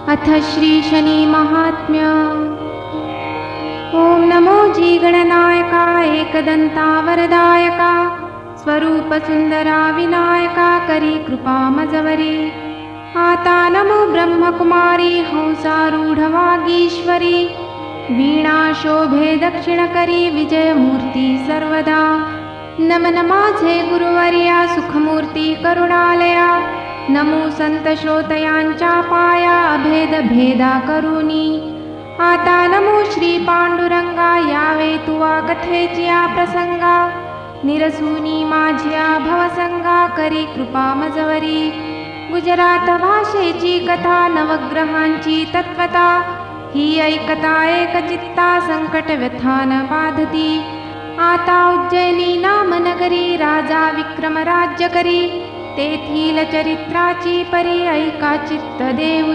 अथ श्री शनी महात्म्य। ओम नमो जी गणनायका एकदंता वरदायका स्वरूप सुंदरा विनायका करी कृपा मजवरी। आता नमो ब्रह्मकुमारी हंसारूढ वागीश्वरी वीणा शोभे दक्षिण करी विजयमूर्ती सर्वदा। नमन माझे गुरुवर्या सुखमूर्ती करुणालया नमो संत श्रोतयांच्या पाया अभेद भेदा करुनी। आता नमो श्री पांडुरंगा यावे तुवा कथेच्या प्रसंगा निरसुनी माझ्या भवसंगा करी कृपा मजवरी। गुजरात भाषेची कथा नवग्रहांची तत्वता ही ऐकता एकचित्ता संकट व्यथान बाधती। आता उज्जैनी नाम नगरी राजा विक्रम राज्य करी तेथील चरित्राची परी ऐका चित्त देऊ।